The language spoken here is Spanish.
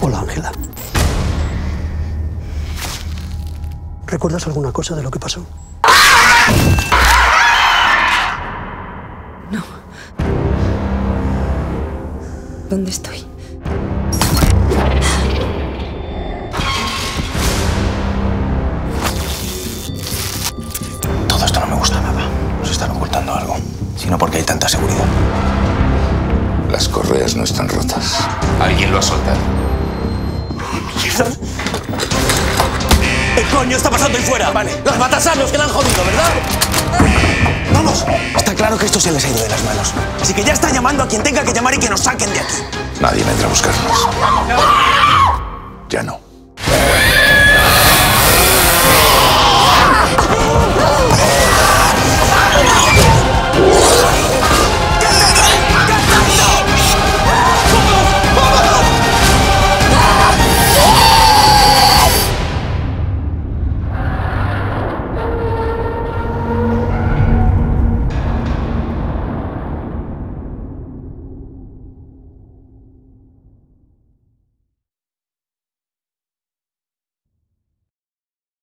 Hola, Ángela. ¿Recuerdas alguna cosa de lo que pasó? No. ¿Dónde estoy? Todo esto no me gusta nada. Nos están ocultando algo. Si no, porque hay tanta seguridad. Las correas no están rotas. Alguien lo ha soltado. ¿Qué coño está pasando ahí fuera? Vale, los matasanos que la han jodido, ¿verdad? ¡Vamos! Está claro que esto se les ha ido de las manos. Así que ya está llamando a quien tenga que llamar y que nos saquen de aquí. Nadie vendrá a buscarnos. Ya no.